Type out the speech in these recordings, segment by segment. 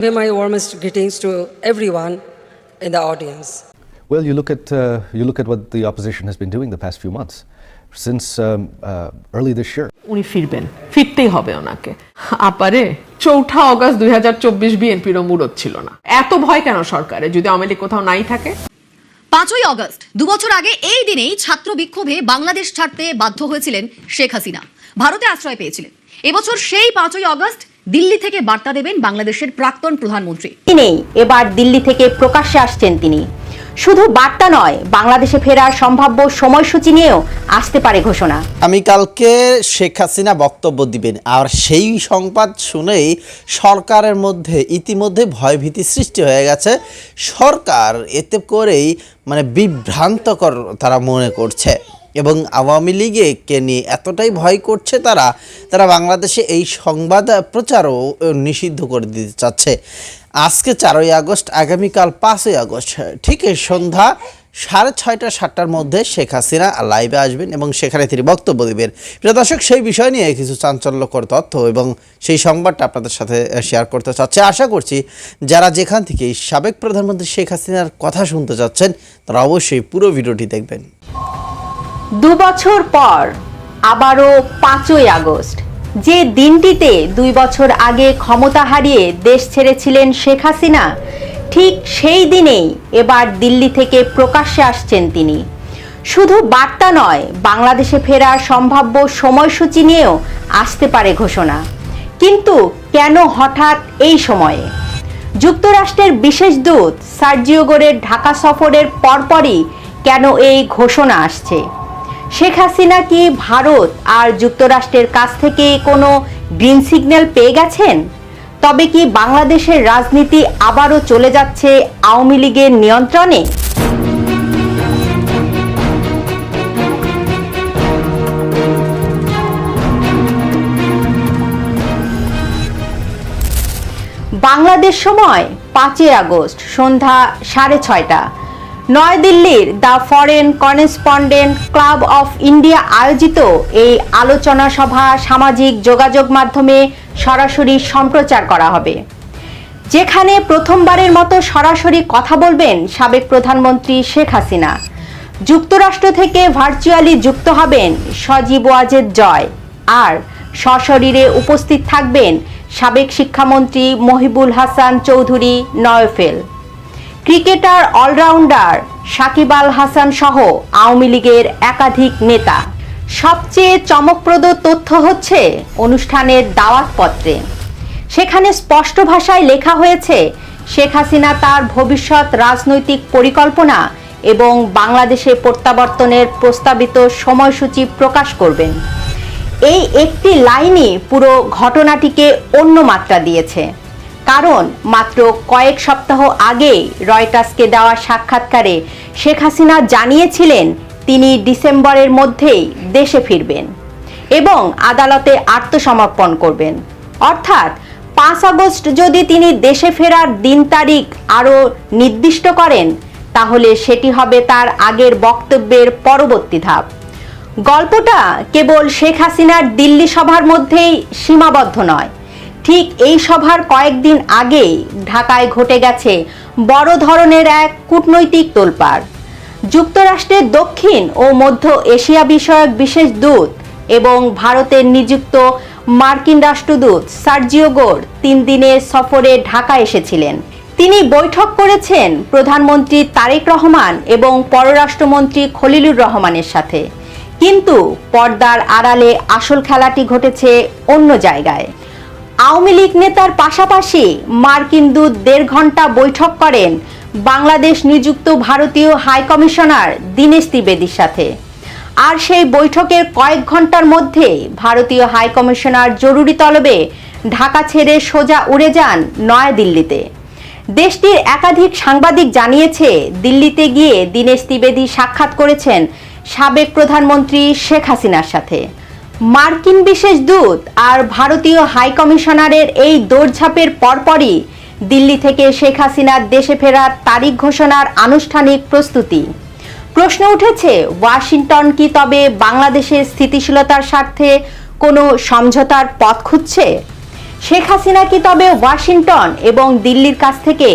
My warmest greetings to everyone in the audience. Well, you look at what the opposition has been doing the past few months, since early this year. উনি ফিরতেই হবে ওনাকে। আপারে 4 August 2024 বিএনপির মুরত ছিল না। এত ভয় কেন সরকারে যদি আওয়ামী লীগ কোথাও নাই থাকে? 5ই আগস্ট 2 বছর আগে এই দিনেই ছাত্র বিক্ষোভে বাংলাদেশ ছাড়তে বাধ্য হয়েছিলেন শেখ হাসিনা। ভারতে আশ্রয় পেয়েছিলেন। এবছর সেই 5ই আগস্ট দিল্লি থেকে বার্তা দেবেন বাংলাদেশের প্রাক্তন প্রধানমন্ত্রী। এবার দিল্লি থেকে প্রকাশ্যে আসছেন তিনি। শুধু বার্তা নয়, বাংলাদেশে ফেরার সম্ভাব্য সময়সূচি নিয়েও আসতে পারে ঘোষণা। আমি কালকে শেখ হাসিনা বক্তব্য দিবেন, আর সেই সংবাদ শুনেই সরকারের মধ্যে ইতিমধ্যে ভয়ভীতি সৃষ্টি হয়ে গেছে। সরকার এতে করেই বিভ্রান্তকর তারা মনে করছে এবং আওয়ামী লীগকে নিয়ে এতটাই ভয় করছে তারা বাংলাদেশে এই সংবাদ প্রচারও নিষিদ্ধ করে দিতে চাচ্ছে। আজকে 4ই আগস্ট, আগামীকাল 5ই আগস্ট ঠিক সন্ধ্যা 6:30-7টার মধ্যে শেখ হাসিনা লাইভে আসবেন এবং সেখানে তিনি বক্তব্য দেবেন। প্রিয় দর্শক, সেই বিষয় নিয়ে কিছু চাঞ্চল্যকর তথ্য এবং সেই সংবাদটা আপনাদের সাথে শেয়ার করতে চাচ্ছি। আশা করছি যারা যেখান থেকে সাবেক প্রধানমন্ত্রী শেখ হাসিনার কথা শুনতে চাচ্ছেন তারা অবশ্যই পুরো ভিডিওটি দেখবেন। 2 বছর পর আবারও 5ই আগস্ট, যে দিনটিতে 2 বছর আগে ক্ষমতা হারিয়ে দেশ ছেড়েছিলেন শেখ হাসিনা, ঠিক সেই দিনেই এবার দিল্লি থেকে প্রকাশ্যে আসছেন তিনি। শুধু বার্তা নয়, বাংলাদেশে ফেরার সম্ভাব্য সময়সূচি নিয়েও আসতে পারে ঘোষণা। কিন্তু কেন হঠাৎ এই সময়ে? যুক্তরাষ্ট্রের বিশেষ দূত সার্জিও গোরের ঢাকা সফরের পরপরই কেন এই ঘোষণা আসছে? শেখ হাসিনা কি ভারত আর যুক্তরাষ্ট্রের কাছ থেকে কোনো গ্রিন সিগন্যাল পেয়ে গেছেন? তবে কি বাংলাদেশের রাজনীতি আবারও চলে যাচ্ছে আওয়ামী লীগের নিয়ন্ত্রণে? বাংলাদেশ সময় 5ই আগস্ট সন্ধ্যা 6:30 নয়াদিল্লির the foreign correspondent club of India আয়োজিত এই আলোচনা সভা সামাজিক যোগাযোগ মাধ্যমে সরাসরি সম্প্রচার করা হবে, যেখানে প্রথমবারের মতো সরাসরি কথা বলবেন সাবেক প্রধানমন্ত্রী শেখ হাসিনা। যুক্তরাষ্ট্র থেকে ভার্চুয়ালি যুক্ত হবেন সজীব ওয়াজেদ জয়, আর সশরীরে উপস্থিত থাকবেন সাবেক শিক্ষামন্ত্রী মহিবুল হাসান চৌধুরী নয়ফেল, ক্রিকেটার অলরাউন্ডার সাকিব আল হাসান সহ আওয়ামী লীগের একাধিক নেতা। সবচেয়ে চমকপ্রদ তথ্য হচ্ছে অনুষ্ঠানের দাওয়াতপত্রে। সেখানে স্পষ্ট ভাষায় লেখা হয়েছে শেখ হাসিনা তার ভবিষ্যৎ রাজনৈতিক পরিকল্পনা এবং বাংলাদেশে প্রত্যাবর্তনের প্রস্তাবিত সময়সূচি প্রকাশ করবেন। এই একটি লাইনই পুরো ঘটনাটিকে অন্য মাত্রা দিয়েছে, কারণ মাত্র কয়েক সপ্তাহ আগেই রয়টার্সকে দেওয়া সাক্ষাৎকারে শেখ হাসিনা জানিয়েছিলেন তিনি ডিসেম্বরের মধ্যেই দেশে ফিরবেন এবং আদালতে আত্মসমর্পণ করবেন। অর্থাৎ 5 আগস্ট যদি তিনি দেশে ফেরার দিন তারিখ আরও নির্দিষ্ট করেন, তাহলে সেটি হবে তার আগের বক্তব্যের পরবর্তী ধাপ। গল্পটা কেবল শেখ হাসিনার দিল্লি সভার মধ্যেই সীমাবদ্ধ নয়। ঠিক এই সভার কয়েকদিন আগেই ঢাকায় ঘটে গেছে বড় ধরনের এক কূটনৈতিক তোলপাড়। যুক্তরাষ্ট্রের দক্ষিণ ও মধ্য এশিয়া বিষয়ক বিশেষ দূত এবং ভারতের নিযুক্ত মার্কিন রাষ্ট্রদূত সার্জিও গোর 3 দিনের সফরে ঢাকা এসেছিলেন। তিনি বৈঠক করেছেন প্রধানমন্ত্রী তারেক রহমান এবং পররাষ্ট্রমন্ত্রী খলিলুর রহমানের সাথে। কিন্তু পর্দার আড়ালে আসল খেলাটি ঘটেছে অন্য জায়গায়। আওয়ামী লীগ নেতার পাশাপাশি মার্কিন দূত 1.5 ঘন্টা বৈঠক করেন বাংলাদেশ নিযুক্ত ভারতীয় হাই কমিশনার দীনেশ ত্রিবেদীর সাথে। আর সেই বৈঠকের কয়েক ঘন্টার মধ্যে ভারতীয় হাই কমিশনার জরুরি তলবে ঢাকা ছেড়ে সোজা উড়ে যান নয়াদিল্লিতে। দেশটির একাধিক সাংবাদিক জানিয়েছে, দিল্লিতে গিয়ে দীনেশ ত্রিবেদী সাক্ষাৎ করেছেন সাবেক প্রধানমন্ত্রী শেখ হাসিনার সাথে। মার্কিন বিশেষ দূত আর ভারতীয় হাই কমিশনারের এই দৌড়ঝাঁপের পরপরই দিল্লি থেকে শেখ হাসিনার দেশে ফেরার তারিখ ঘোষণার আনুষ্ঠানিক প্রস্তুতি। প্রশ্ন উঠেছে, ওয়াশিংটন কি তবে বাংলাদেশের স্থিতিশীলতার স্বার্থে কোনো সমঝোতার পথ খুঁজছে? শেখ হাসিনা কি তবে ওয়াশিংটন এবং দিল্লির কাছ থেকে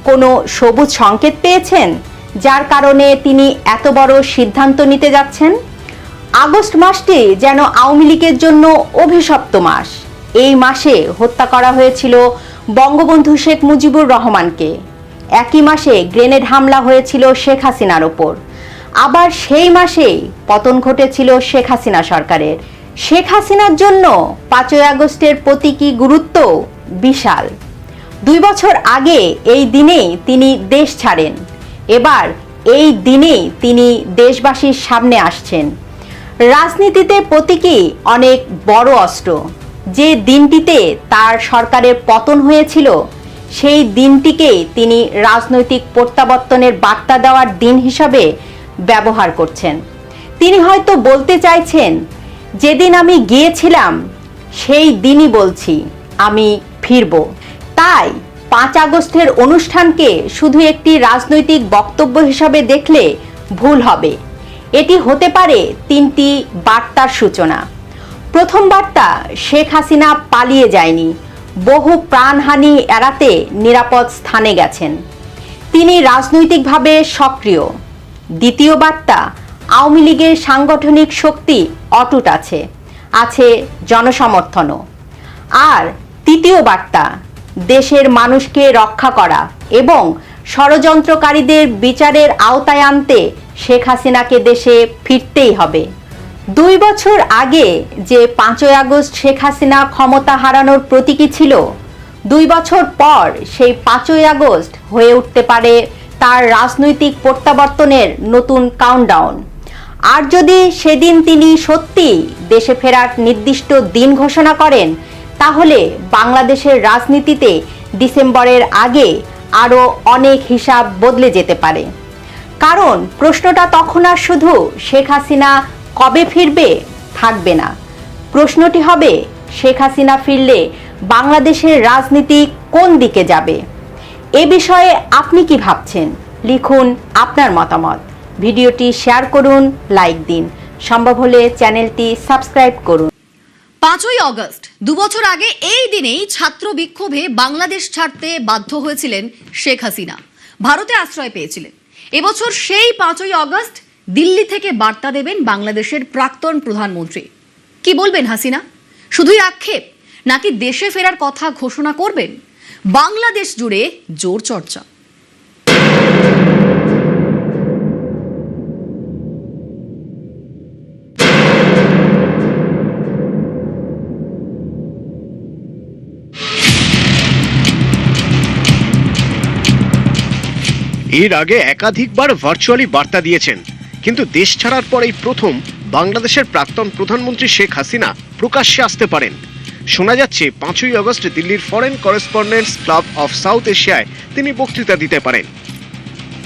কোনো সবুজ সংকেত পেয়েছেন, যার কারণে তিনি এত বড় সিদ্ধান্ত নিতে যাচ্ছেন? আগস্ট মাসটি যেন আওয়ামী লীগের জন্য অভিশপ্ত মাস। এই মাসে হত্যা করা হয়েছিল বঙ্গবন্ধু শেখ মুজিবুর রহমানকে। একই মাসে গ্রেনেড হামলা হয়েছিল শেখ হাসিনার ওপর। আবার সেই মাসেই পতন ঘটেছিল শেখ হাসিনা সরকারের। শেখ হাসিনার জন্য 5ই আগস্টের প্রতীকী গুরুত্ব বিশাল। 2 বছর আগে এই দিনেই তিনি দেশ ছাড়েন। এবার এই দিনেই তিনি দেশবাসীর সামনে আসছেন। রাজনীতিতে প্রতীকী অনেক বড় অস্ত্র। যে দিনটিতে তার সরকারের পতন হয়েছিল, সেই দিনটিকে তিনি রাজনৈতিক প্রত্যাবর্তনের বার্তা দেওয়ার দিন হিসাবে ব্যবহার করছেন। তিনি হয়তো বলতে চাইছেন, যেদিন আমি গিয়েছিলাম সেই দিনই বলছি আমি ফিরব। তাই 5 আগস্টের অনুষ্ঠানকে শুধু একটি রাজনৈতিক বক্তব্য হিসাবে দেখলে ভুল হবে। এটি হতে পারে 3টি বার্তার সূচনা। প্রথম বার্তা, শেখ হাসিনা পালিয়ে যায়নি, বহু প্রাণহানি এড়াতে নিরাপদ স্থানে গেছেন, তিনি রাজনৈতিকভাবে সক্রিয়। দ্বিতীয় বার্তা, আওয়ামী লীগের সাংগঠনিক শক্তি অটুট আছে জনসমর্থনও। আর তৃতীয় বার্তা, দেশের মানুষকে রক্ষা করা এবং ষড়যন্ত্রকারীদের বিচারের আওতায় আনতে শেখ হাসিনাকে দেশে ফিরতেই হবে। 2 বছর আগে যে 5ই আগস্ট শেখ হাসিনা ক্ষমতা হারানোর প্রতীকী ছিল, 2 বছর পর সেই 5ই আগস্ট হয়ে উঠতে পারে তার রাজনৈতিক প্রত্যাবর্তনের নতুন কাউন্টডাউন। আর যদি সেদিন তিনি সত্যি দেশে ফেরার নির্দিষ্ট দিন ঘোষণা করেন, তাহলে বাংলাদেশের রাজনীতিতে ডিসেম্বরের আগে আরও অনেক হিসাব বদলে যেতে পারে। কারণ প্রশ্নটা তখন আর শুধু শেখ হাসিনা কবে ফিরবে থাকবে না। প্রশ্নটি হবে, শেখ হাসিনা ফিরলে বাংলাদেশের রাজনীতি কোন দিকে যাবে? এ বিষয়ে আপনি কি ভাবছেন? লিখুন আপনার মতামত। ভিডিওটি শেয়ার করুন, লাইক দিন, সম্ভব হলে চ্যানেলটি সাবস্ক্রাইব করুন। 5ই আগস্ট 2 বছর আগে এই দিনেই ছাত্র বিক্ষোভে বাংলাদেশ ছাড়তে বাধ্য হয়েছিলেন শেখ হাসিনা। ভারতে আশ্রয় পেয়েছিলেন। এবছর সেই 5ই আগস্ট দিল্লি থেকে বার্তা দেবেন বাংলাদেশের প্রাক্তন প্রধানমন্ত্রী। কি বলবেন হাসিনা? শুধুই আক্ষেপ, নাকি দেশে ফেরার কথা ঘোষণা করবেন? বাংলাদেশ জুড়ে জোর চর্চা। এর আগে একাধিকবার ভার্চুয়ালি বার্তা দিয়েছেন, কিন্তু দেশ ছাড়ার পরেই প্রথম বাংলাদেশের প্রাক্তন প্রধানমন্ত্রী শেখ হাসিনা প্রকাশ্যে আসতে পারেন। শোনা যাচ্ছে 5ই আগস্ট দিল্লির foreign correspondents club of south এশিয়ায় তিনি বক্তৃতা দিতে পারেন।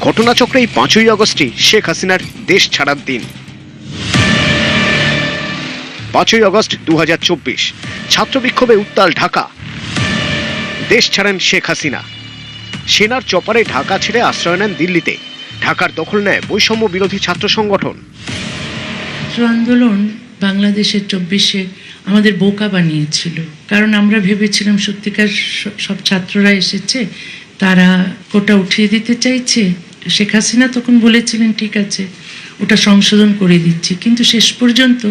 ঘটনাচক্রে এই 5ই আগস্টই শেখ হাসিনার দেশ ছাড়ার দিন। 5ই আগস্ট 2024 ছাত্র বিক্ষোভে উত্তাল ঢাকা। দেশ ছাড়েন শেখ হাসিনা। সেনার চপারে ঢাকা ছেড়ে আশ্রয় নেন দিল্লিতে। ঢাকার দখল নেয় বৈষম্য বিরোধী ছাত্র সংগঠন। আন্দোলন বাংলাদেশের 24-এ আমাদের বোকা বানিয়েছিল, কারণ আমরা ভেবেছিলাম সত্যিকার সব ছাত্ররা এসেছে, তারা কোটা উঠিয়ে দিতে চাইছে। শেখ হাসিনা তখন বলেছিলেন ঠিক আছে, ওটা সংশোধন করে দিচ্ছি, কিন্তু শেষ পর্যন্ত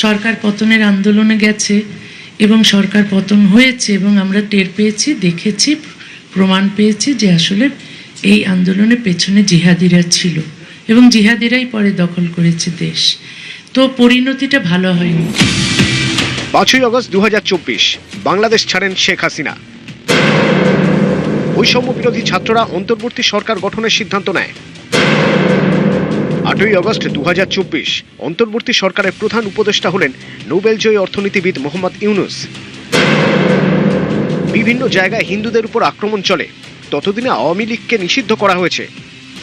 সরকার পতনের আন্দোলনে গেছে এবং সরকার পতন হয়েছে এবং আমরা টের পেয়েছি, দেখেছি, প্রমাণ পেয়েছি যে আসলে এই আন্দোলনের পেছনে জিহাদিরা ছিল এবং জিহাদিরাই পরে দখল করেছে দেশ। তো পরিণতিটা ভালো হয়নি। 5ই আগস্ট 2024 বাংলাদেশ ছাড়েন শেখ হাসিনা। বৈষম্য বিরোধী ছাত্ররা অন্তর্বর্তী সরকার গঠনের সিদ্ধান্ত নেয়। 8ই আগস্ট 2024 অন্তর্বর্তী সরকারের প্রধান উপদেষ্টা হলেন নোবেলজয়ী অর্থনীতিবিদ মোহাম্মদ ইউনুস। বিভিন্ন জায়গায় হিন্দুদের উপর আক্রমণ চলে। ততদিনে আওয়ামী লীগকে নিষিদ্ধ করা হয়েছে।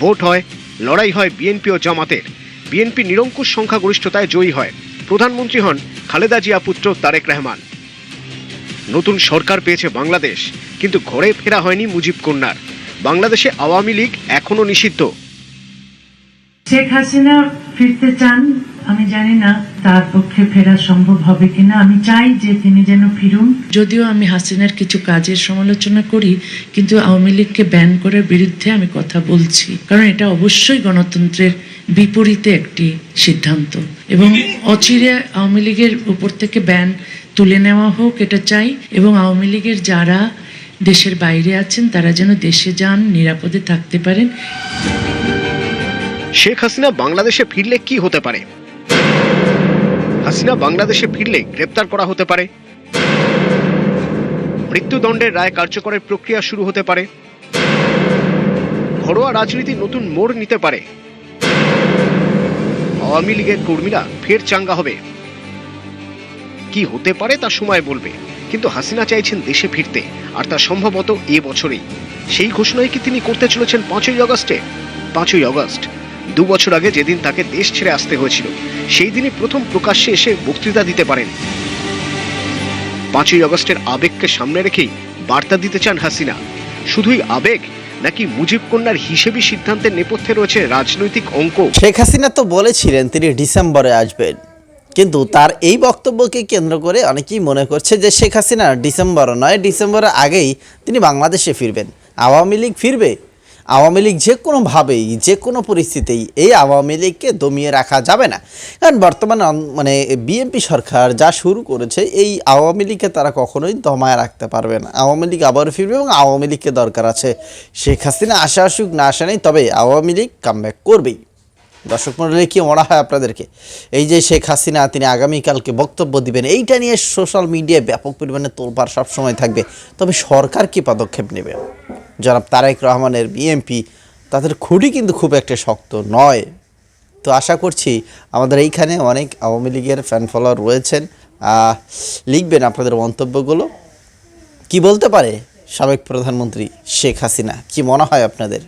ভোট হয়, লড়াই হয় বিএনপি ও জামাতের। বিএনপি নিরঙ্কুশ সংখ্যাগরিষ্ঠতায় জয়ী হয়। প্রধানমন্ত্রী হন খালেদা জিয়া পুত্র তারেক রহমান। নতুন সরকার পেয়েছে বাংলাদেশ, কিন্তু ঘরে ফেরা হয়নি মুজিব কন্যার। বাংলাদেশে আওয়ামী লীগ এখনো নিষিদ্ধ। শেখ হাসিনা ফিরতে চান, আমি জানি না তার পক্ষে ফেরা সম্ভব হবে কিনা। আমি চাই যে তিনি যেন ফিরুন। যদিও আমি হাসিনার কিছু কাজের সমালোচনা করি, কিন্তু আওয়ামী লীগকে ব্যান করার বিরুদ্ধে আমি কথা বলছি, কারণ এটা অবশ্যই গণতন্ত্রের বিপরীতে একটি সিদ্ধান্ত, এবং অচিরে আওয়ামী লীগের উপর থেকে ব্যান তুলে নেওয়া হোক এটা চাই, এবং আওয়ামী লীগের যারা দেশের বাইরে আছেন তারা যেন দেশে যান, নিরাপদে থাকতে পারেন। শেখ হাসিনা বাংলাদেশে ফিরলে কি হতে পারে? হাসিনা বাংলাদেশে ফিরলে গ্রেপ্তার করা হতে পারে, মৃত্যুদণ্ডের রায় কার্যকরের প্রক্রিয়া শুরু হতে পারে, ঘরোয়া রাজনীতি নতুন মোড় নিতে পারে, আওয়ামী লীগের কর্মীরা ফের চাঙ্গা হবে। কি হতে পারে তা সময় বলবে, কিন্তু হাসিনা চাইছেন দেশে ফিরতে, আর তা সম্ভবত এ বছরেই। সেই ঘোষণাই কি তিনি করতে চলেছেন 5ই আগস্টে? 5ই আগস্ট 2 বছর আগে যেদিন তাকে দেশ ছেড়ে আসতে হয়েছিল, সেই দিনই প্রথম প্রকাশ্যে এসে বক্তৃতা দিতে পারেন। 5ই আগস্টের আবেগকে সামনে রেখেই বার্তা দিতে চান হাসিনা। শুধুই আবেগ, নাকি মুজিব কন্যার হিসেবি সিদ্ধান্তের নেপথ্যে রয়েছে রাজনৈতিক অঙ্ক? শেখ হাসিনা তো বলেছিলেন তিনি ডিসেম্বরে আসবেন, কিন্তু তার এই বক্তব্যকে কেন্দ্র করে অনেকেই মনে করছে যে শেখ হাসিনা ডিসেম্বর নয়, ডিসেম্বরের আগেই তিনি বাংলাদেশে ফিরবেন। আওয়ামী লীগ ফিরবে। আওয়ামী লীগ যে কোনোভাবেই, যে কোনো পরিস্থিতিতেই এই আওয়ামী লীগকে দমিয়ে রাখা যাবে না, কারণ বর্তমানে মানে বিএনপি সরকার যা শুরু করেছে, এই আওয়ামী লীগকে তারা কখনোই দমায় রাখতে পারবে না। আওয়ামী লীগ আবারও ফিরবে, এবং আওয়ামী লীগকে দরকার আছে। শেখ হাসিনা আসা আসুক না আসা নেই, তবে আওয়ামী লীগ কামব্যাক করবেই। দর্শক মণ্ডলী, কি মনে হয় আপনাদেরকে? এই যে শেখ হাসিনা তিনি আগামীকালকে বক্তব্য দিবেন, এইটা নিয়ে সোশ্যাল মিডিয়ায় ব্যাপক পরিমাণে তোলপাড় সবসময় থাকবে, তবে সরকার কি পদক্ষেপ নেবে? জনাব তারেক রহমানের বিএনপি, তাদের খুঁটি কিন্তু খুব একটা শক্ত নয়। তো আশা করছি আমাদের এইখানে অনেক আওয়ামী লীগের ফ্যান ফলোয়ার রয়েছেন, লিখবেন আপনাদের মন্তব্যগুলো। কি বলতে পারে সাবেক প্রধানমন্ত্রী শেখ হাসিনা, কি মনে হয় আপনাদের?